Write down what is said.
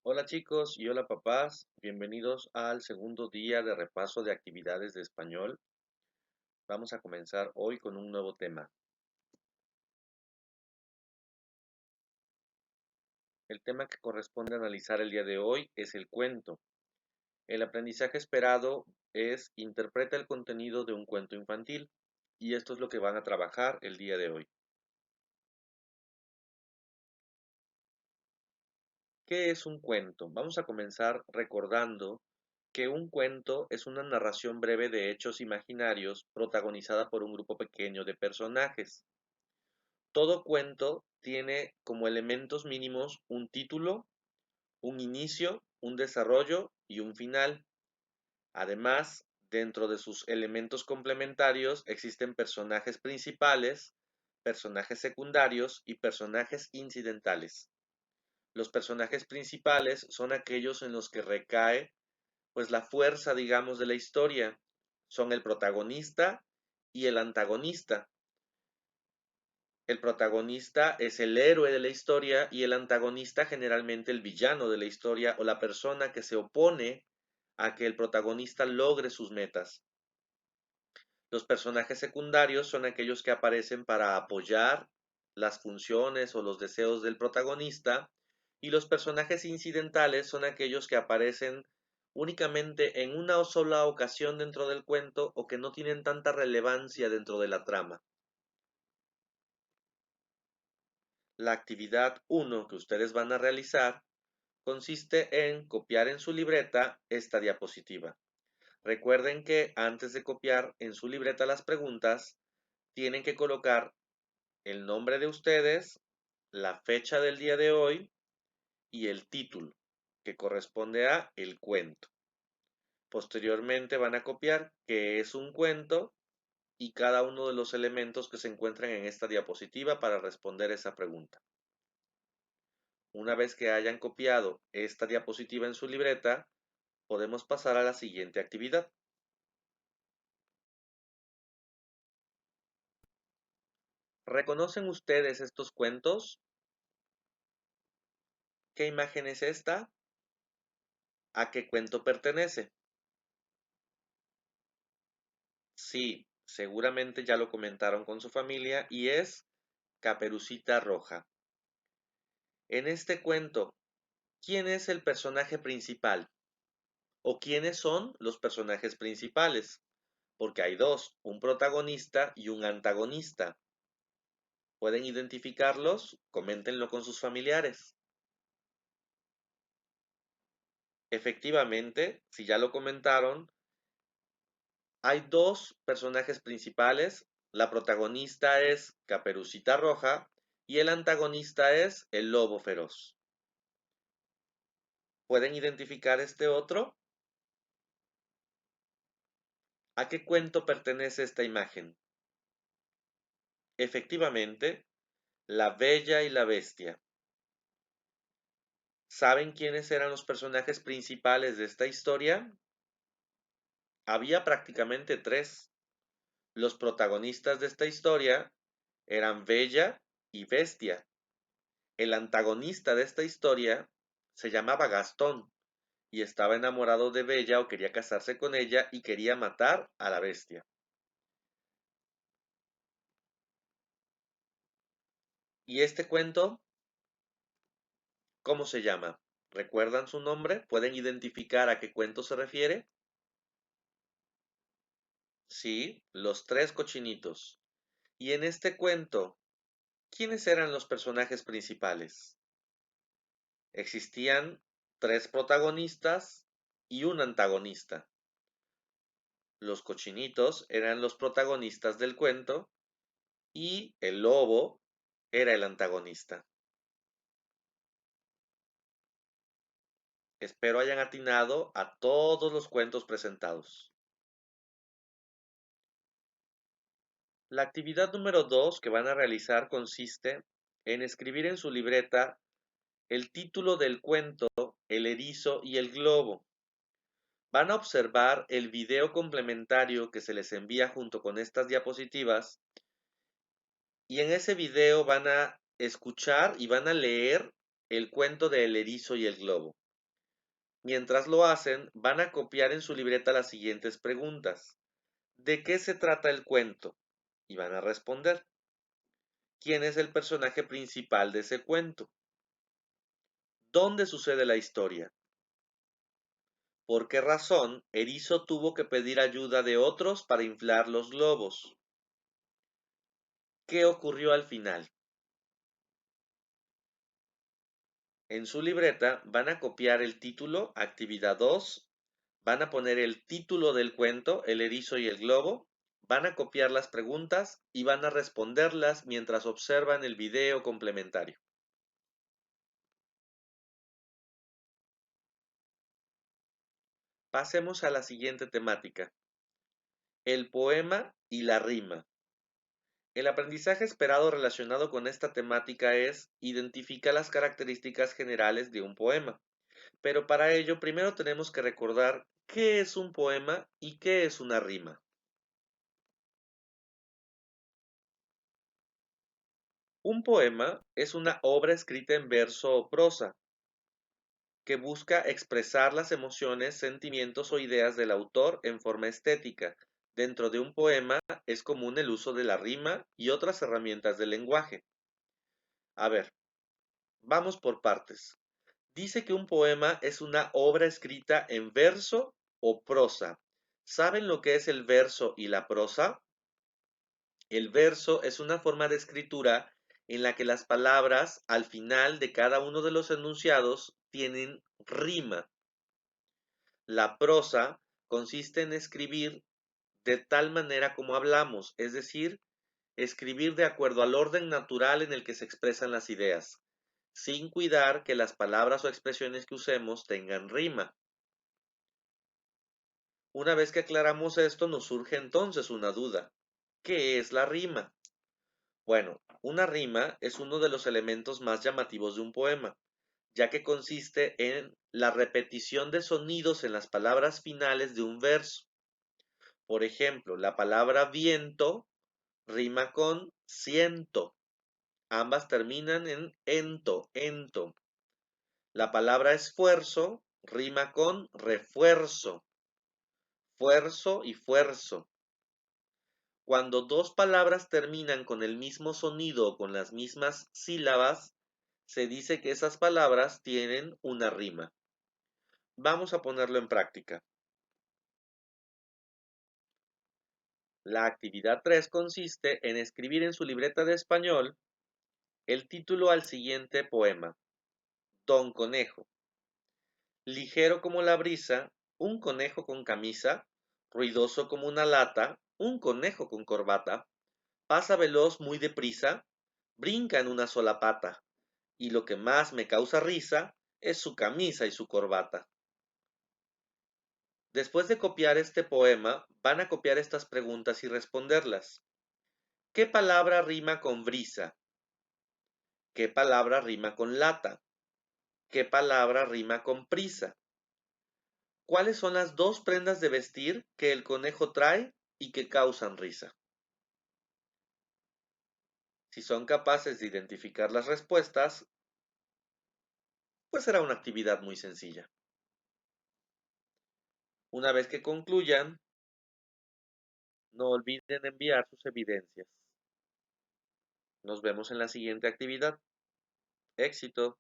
Hola chicos y hola papás, bienvenidos al segundo día de repaso de actividades de español. Vamos a comenzar hoy con un nuevo tema. El tema que corresponde analizar el día de hoy es el cuento. El aprendizaje esperado es interpreta el contenido de un cuento infantil y esto es lo que van a trabajar el día de hoy. ¿Qué es un cuento? Vamos a comenzar recordando que un cuento es una narración breve de hechos imaginarios protagonizada por un grupo pequeño de personajes. Todo cuento tiene como elementos mínimos un título, un inicio, un desarrollo y un final. Además, dentro de sus elementos complementarios existen personajes principales, personajes secundarios y personajes incidentales. Los personajes principales son aquellos en los que recae pues la fuerza, digamos, de la historia. Son el protagonista y el antagonista. El protagonista es el héroe de la historia y el antagonista generalmente el villano de la historia o la persona que se opone a que el protagonista logre sus metas. Los personajes secundarios son aquellos que aparecen para apoyar las funciones o los deseos del protagonista y los personajes incidentales son aquellos que aparecen únicamente en una sola ocasión dentro del cuento o que no tienen tanta relevancia dentro de la trama. La actividad 1 que ustedes van a realizar consiste en copiar en su libreta esta diapositiva. Recuerden que antes de copiar en su libreta las preguntas, tienen que colocar el nombre de ustedes, la fecha del día de hoy y el título, que corresponde a el cuento. Posteriormente van a copiar qué es un cuento y cada uno de los elementos que se encuentran en esta diapositiva para responder esa pregunta. Una vez que hayan copiado esta diapositiva en su libreta, podemos pasar a la siguiente actividad. ¿Reconocen ustedes estos cuentos? ¿Qué imagen es esta? ¿A qué cuento pertenece? Sí, seguramente ya lo comentaron con su familia y es Caperucita Roja. En este cuento, ¿quién es el personaje principal? ¿O quiénes son los personajes principales? Porque hay dos, un protagonista y un antagonista. ¿Pueden identificarlos? Coméntenlo con sus familiares. Efectivamente, si ya lo comentaron, hay dos personajes principales. La protagonista es Caperucita Roja y el antagonista es el Lobo Feroz. ¿Pueden identificar este otro? ¿A qué cuento pertenece esta imagen? Efectivamente, La Bella y la Bestia. ¿Saben quiénes eran los personajes principales de esta historia? Había prácticamente tres. Los protagonistas de esta historia eran Bella y Bestia. El antagonista de esta historia se llamaba Gastón y estaba enamorado de Bella o quería casarse con ella y quería matar a la bestia. ¿Y este cuento cómo se llama? ¿Recuerdan su nombre? ¿Pueden identificar a qué cuento se refiere? Sí, Los Tres Cochinitos. Y en este cuento, ¿quiénes eran los personajes principales? Existían tres protagonistas y un antagonista. Los cochinitos eran los protagonistas del cuento y el lobo era el antagonista. Espero hayan atinado a todos los cuentos presentados. La actividad número 2 que van a realizar consiste en escribir en su libreta el título del cuento, el erizo y el globo. Van a observar el video complementario que se les envía junto con estas diapositivas y en ese video van a escuchar y van a leer el cuento de El erizo y el globo. Mientras lo hacen, van a copiar en su libreta las siguientes preguntas. ¿De qué se trata el cuento? Y van a responder. ¿Quién es el personaje principal de ese cuento? ¿Dónde sucede la historia? ¿Por qué razón Erizo tuvo que pedir ayuda de otros para inflar los globos? ¿Qué ocurrió al final? En su libreta van a copiar el título, actividad 2, van a poner el título del cuento, el erizo y el globo, van a copiar las preguntas y van a responderlas mientras observan el video complementario. Pasemos a la siguiente temática, el poema y la rima. El aprendizaje esperado relacionado con esta temática es identificar las características generales de un poema. Pero para ello primero tenemos que recordar qué es un poema y qué es una rima. Un poema es una obra escrita en verso o prosa que busca expresar las emociones, sentimientos o ideas del autor en forma estética. Dentro de un poema es común el uso de la rima y otras herramientas del lenguaje. A ver, vamos por partes. Dice que un poema es una obra escrita en verso o prosa. ¿Saben lo que es el verso y la prosa? El verso es una forma de escritura en la que las palabras al final de cada uno de los enunciados tienen rima. La prosa consiste en escribir de tal manera como hablamos, es decir, escribir de acuerdo al orden natural en el que se expresan las ideas, sin cuidar que las palabras o expresiones que usemos tengan rima. Una vez que aclaramos esto, nos surge entonces una duda. ¿Qué es la rima? Bueno, una rima es uno de los elementos más llamativos de un poema, ya que consiste en la repetición de sonidos en las palabras finales de un verso. Por ejemplo, la palabra viento rima con ciento. Ambas terminan en ento, ento. La palabra esfuerzo rima con refuerzo, fuerzo y fuerzo. Cuando dos palabras terminan con el mismo sonido o con las mismas sílabas, se dice que esas palabras tienen una rima. Vamos a ponerlo en práctica. La actividad 3 consiste en escribir en su libreta de español el título al siguiente poema. Don Conejo. Ligero como la brisa, un conejo con camisa, ruidoso como una lata, un conejo con corbata, pasa veloz muy deprisa, brinca en una sola pata, y lo que más me causa risa es su camisa y su corbata. Después de copiar este poema, van a copiar estas preguntas y responderlas. ¿Qué palabra rima con brisa? ¿Qué palabra rima con lata? ¿Qué palabra rima con prisa? ¿Cuáles son las dos prendas de vestir que el conejo trae y que causan risa? Si son capaces de identificar las respuestas, pues será una actividad muy sencilla. Una vez que concluyan, no olviden enviar sus evidencias. Nos vemos en la siguiente actividad. Éxito.